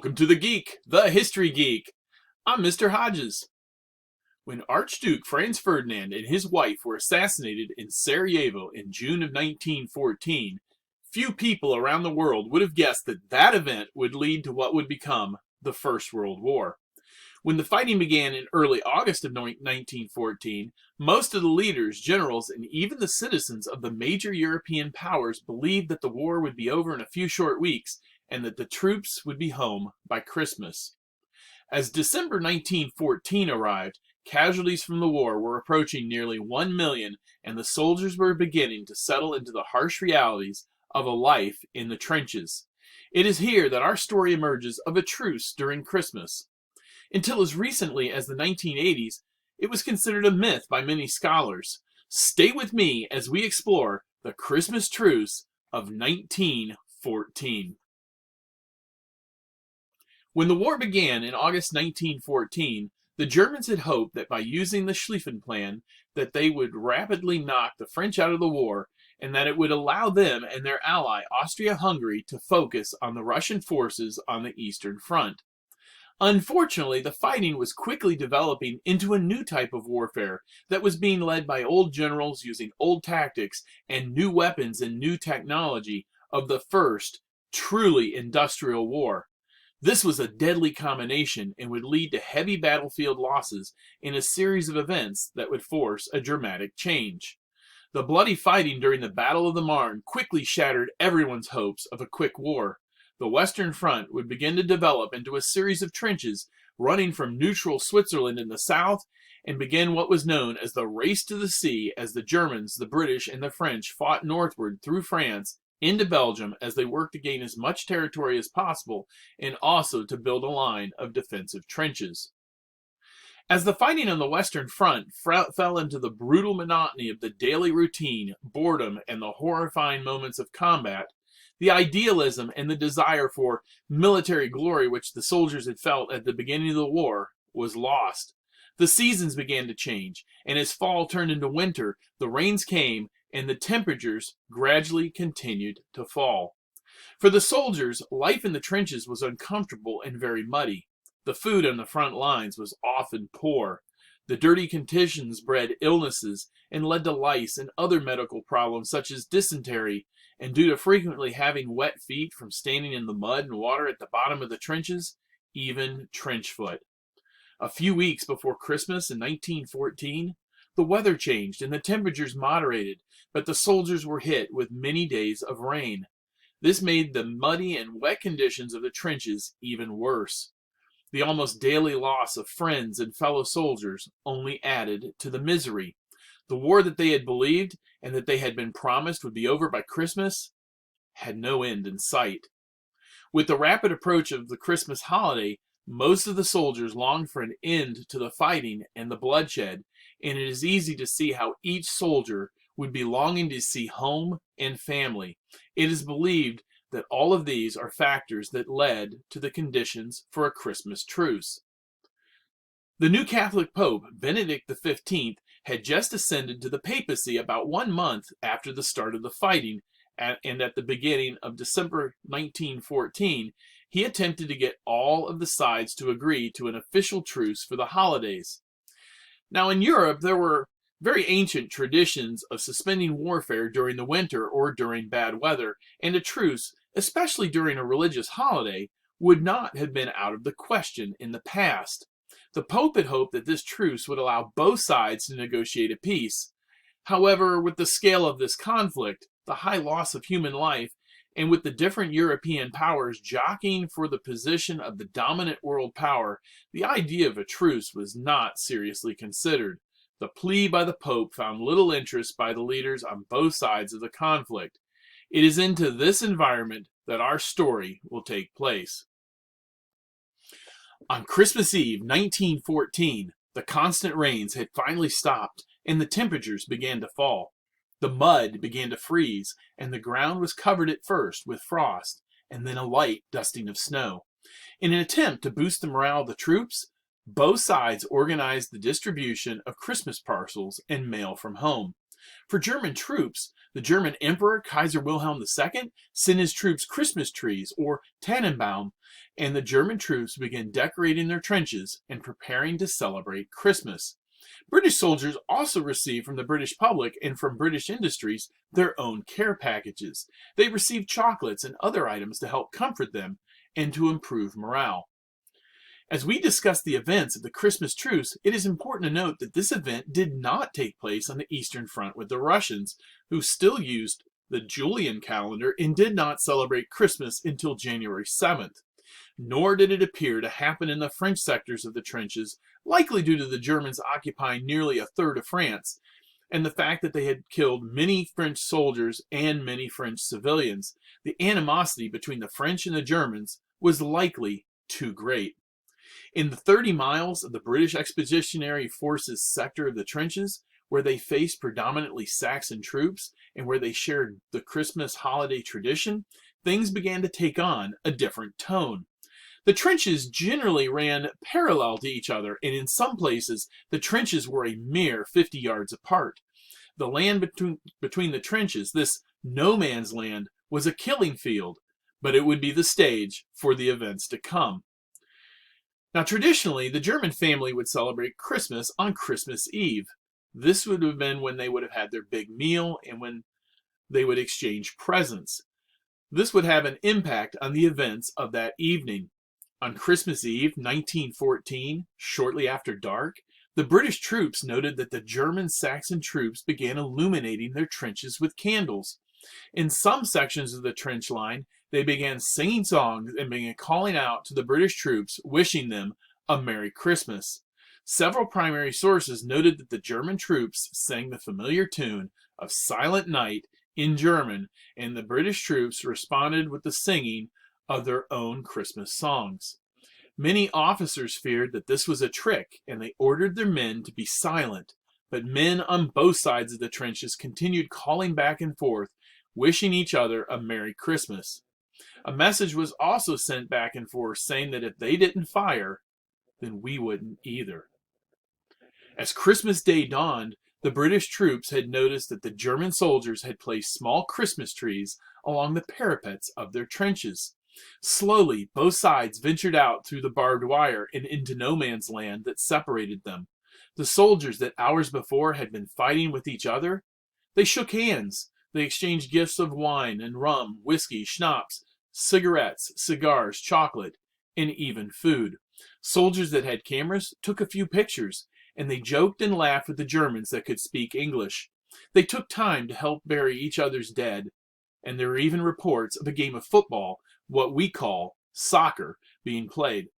Welcome to the Geek, the History Geek. I'm Mr. Hodges. When Archduke Franz Ferdinand and his wife were assassinated in Sarajevo in June of 1914, few people around the world would have guessed that that event would lead to what would become the First World War. When the fighting began in early August of 1914, most of the leaders, generals, and even the citizens of the major European powers believed that the war would be over in a few short weeks and that the troops would be home by Christmas. As December 1914 arrived, casualties from the war were approaching nearly 1 million, and the soldiers were beginning to settle into the harsh realities of a life in the trenches. It is here that our story emerges of a truce during Christmas. Until as recently as the 1980s, it was considered a myth by many scholars. Stay with me as we explore the Christmas truce of 1914. When the war began in August 1914, the Germans had hoped that by using the Schlieffen Plan that they would rapidly knock the French out of the war and that it would allow them and their ally Austria-Hungary to focus on the Russian forces on the Eastern Front. Unfortunately, the fighting was quickly developing into a new type of warfare that was being led by old generals using old tactics and new weapons and new technology of the first truly industrial war. This was a deadly combination and would lead to heavy battlefield losses in a series of events that would force a dramatic change. The bloody fighting during the Battle of the Marne quickly shattered everyone's hopes of a quick war. The Western Front would begin to develop into a series of trenches running from neutral Switzerland in the south and begin what was known as the Race to the Sea as the Germans, the British, and the French fought northward through France into Belgium as they worked to gain as much territory as possible and also to build a line of defensive trenches. As the fighting on the Western Front fell into the brutal monotony of the daily routine, boredom, and the horrifying moments of combat, the idealism and the desire for military glory which the soldiers had felt at the beginning of the war was lost. The seasons began to change, and as fall turned into winter, the rains came and the temperatures gradually continued to fall. For the soldiers, life in the trenches was uncomfortable and very muddy. The food on the front lines was often poor. The dirty conditions bred illnesses and led to lice and other medical problems such as dysentery, and due to frequently having wet feet from standing in the mud and water at the bottom of the trenches, even trench foot. A few weeks before Christmas in 1914, the weather changed and the temperatures moderated, but the soldiers were hit with many days of rain. This made the muddy and wet conditions of the trenches even worse. The almost daily loss of friends and fellow soldiers only added to the misery. The war that they had believed and that they had been promised would be over by Christmas had no end in sight. With the rapid approach of the Christmas holiday, most of the soldiers longed for an end to the fighting and the bloodshed, and it is easy to see how each soldier would be longing to see home and family. It is believed that all of these are factors that led to the conditions for a Christmas truce. The new Catholic Pope, Benedict XV, had just ascended to the papacy about 1 month after the start of the fighting, and at the beginning of December 1914, he attempted to get all of the sides to agree to an official truce for the holidays. Now in Europe, there were very ancient traditions of suspending warfare during the winter or during bad weather, and a truce, especially during a religious holiday, would not have been out of the question in the past. The Pope had hoped that this truce would allow both sides to negotiate a peace. However, with the scale of this conflict, the high loss of human life, and with the different European powers jockeying for the position of the dominant world power, the idea of a truce was not seriously considered. The plea by the Pope found little interest by the leaders on both sides of the conflict. It is into this environment that our story will take place. On Christmas Eve 1914, the constant rains had finally stopped and the temperatures began to fall. The mud began to freeze, and the ground was covered at first with frost, and then a light dusting of snow. In an attempt to boost the morale of the troops, Both sides organized the distribution of Christmas parcels and mail from home. For German troops, the German Emperor Kaiser Wilhelm II sent his troops Christmas trees, or Tannenbaum, and the German troops began decorating their trenches and preparing to celebrate Christmas. British soldiers also received from the British public and from British industries their own care packages. They received chocolates and other items to help comfort them and to improve morale. As we discuss the events of the Christmas truce, it is important to note that this event did not take place on the Eastern Front with the Russians, who still used the Julian calendar and did not celebrate Christmas until January 7th. Nor did it appear to happen in the French sectors of the trenches, likely due to the Germans occupying nearly a third of France, and the fact that they had killed many French soldiers and many French civilians. The animosity between the French and the Germans was likely too great. In the 30 miles of the British Expeditionary Forces sector of the trenches, where they faced predominantly Saxon troops and where they shared the Christmas holiday tradition, things began to take on a different tone. The trenches generally ran parallel to each other, and in some places the trenches were a mere 50 yards apart. The land between the trenches, this no man's land, was a killing field, but it would be the stage for the events to come. Now, traditionally, the German family would celebrate Christmas on Christmas Eve. This would have been when they would have had their big meal and when they would exchange presents. This would have an impact on the events of that evening. On Christmas Eve, 1914, shortly after dark, the British troops noted that the German Saxon troops began illuminating their trenches with candles. In some sections of the trench line, they began singing songs and began calling out to the British troops, wishing them a Merry Christmas. Several primary sources noted that the German troops sang the familiar tune of Silent Night in German, and the British troops responded with the singing of their own Christmas songs. Many officers feared that this was a trick, and they ordered their men to be silent, but men on both sides of the trenches continued calling back and forth, wishing each other a Merry Christmas. A message was also sent back and forth saying that if they didn't fire, then we wouldn't either. As Christmas Day dawned, the British troops had noticed that the German soldiers had placed small Christmas trees along the parapets of their trenches. Slowly, both sides ventured out through the barbed wire and into no man's land that separated them. The soldiers that hours before had been fighting with each other, they shook hands. They exchanged gifts of wine and rum, whiskey, schnapps, cigarettes, cigars, chocolate, and even food. Soldiers that had cameras took a few pictures, and they joked and laughed with the Germans that could speak English. They took time to help bury each other's dead, and there were even reports of a game of football, what we call soccer, being played.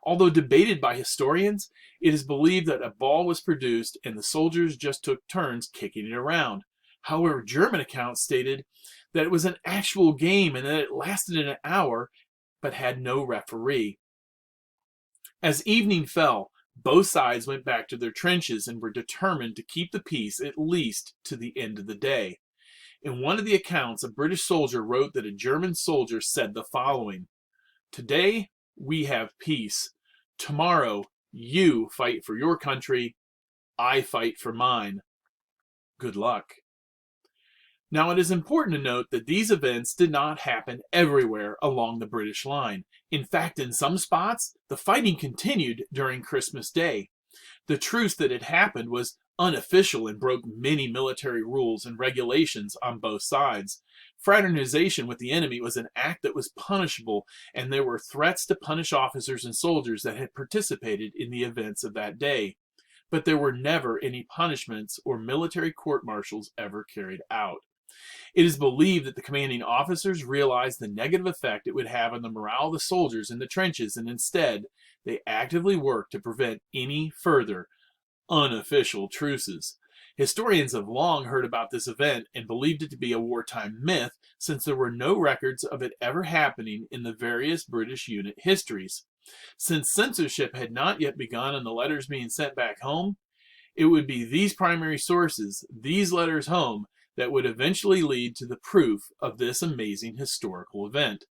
Although debated by historians, it is believed that a ball was produced and the soldiers just took turns kicking it around. However, German accounts stated that it was an actual game and that it lasted an hour, but had no referee. As evening fell, both sides went back to their trenches and were determined to keep the peace at least to the end of the day. In one of the accounts, a British soldier wrote that a German soldier said the following: "Today we have peace. Tomorrow you fight for your country. I fight for mine. Good luck." Now, it is important to note that these events did not happen everywhere along the British line. In fact, in some spots, the fighting continued during Christmas Day. The truce that had happened was unofficial and broke many military rules and regulations on both sides. Fraternization with the enemy was an act that was punishable, and there were threats to punish officers and soldiers that had participated in the events of that day. But there were never any punishments or military court-martials ever carried out. It is believed that the commanding officers realized the negative effect it would have on the morale of the soldiers in the trenches, and instead, they actively worked to prevent any further unofficial truces. Historians have long heard about this event and believed it to be a wartime myth, since there were no records of it ever happening in the various British unit histories. Since censorship had not yet begun on the letters being sent back home, it would be these primary sources, these letters home, that would eventually lead to the proof of this amazing historical event.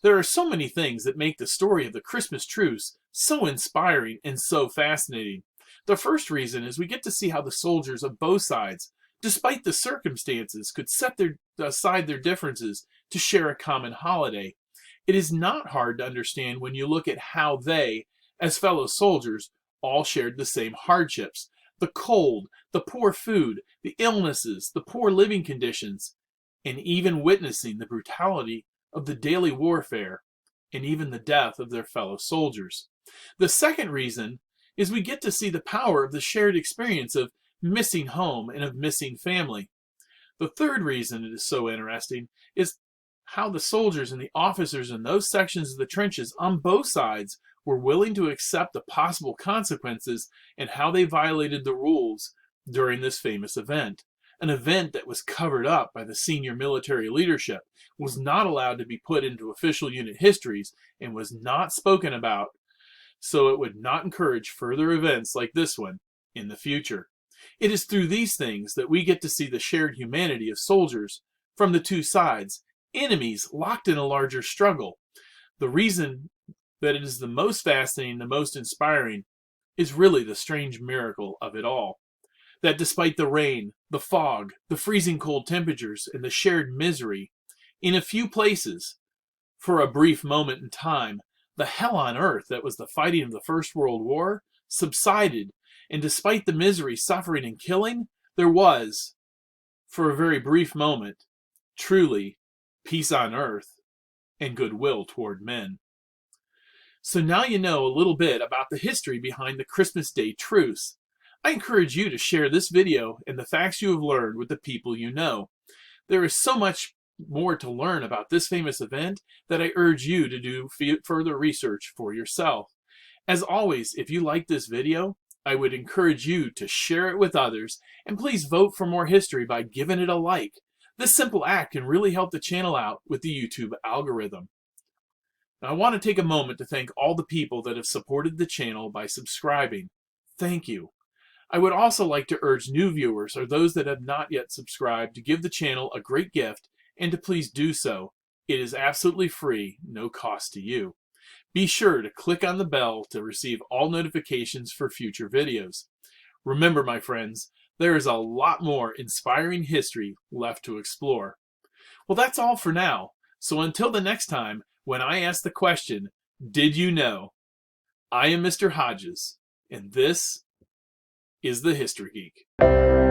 There are so many things that make the story of the Christmas truce so inspiring and so fascinating. The first reason is we get to see how the soldiers of both sides, despite the circumstances, could set aside their differences to share a common holiday. It is not hard to understand when you look at how they, as fellow soldiers, all shared the same hardships: the cold, the poor food, the illnesses, the poor living conditions, and even witnessing the brutality of the daily warfare and even the death of their fellow soldiers. The second reason is we get to see the power of the shared experience of missing home and of missing family. The third reason it is so interesting is how the soldiers and the officers in those sections of the trenches on both sides were willing to accept the possible consequences and how they violated the rules during this famous event. An event that was covered up by the senior military leadership, was not allowed to be put into official unit histories, and was not spoken about, so it would not encourage further events like this one in the future. It is through these things that we get to see the shared humanity of soldiers from the two sides, enemies locked in a larger struggle. The reason that it is the most fascinating, the most inspiring, is really the strange miracle of it all. That despite the rain, the fog, the freezing cold temperatures, and the shared misery, in a few places, for a brief moment in time, the hell on earth that was the fighting of the First World War subsided, and despite the misery, suffering, and killing, there was, for a very brief moment, truly peace on earth and goodwill toward men. So now you know a little bit about the history behind the Christmas Day truce. I encourage you to share this video and the facts you have learned with the people you know. There is so much more to learn about this famous event that I urge you to do further research for yourself. As always, if you like this video, I would encourage you to share it with others, and please vote for more history by giving it a like. This simple act can really help the channel out with the YouTube algorithm. Now, I want to take a moment to thank all the people that have supported the channel by subscribing. Thank you. I would also like to urge new viewers or those that have not yet subscribed to give the channel a great gift and to please do so. It is absolutely free, no cost to you. Be sure to click on the bell to receive all notifications for future videos. Remember, my friends, there is a lot more inspiring history left to explore. Well, that's all for now. So until the next time, when I ask the question, did you know? I am Mr. Hodges, and this is the History Geek.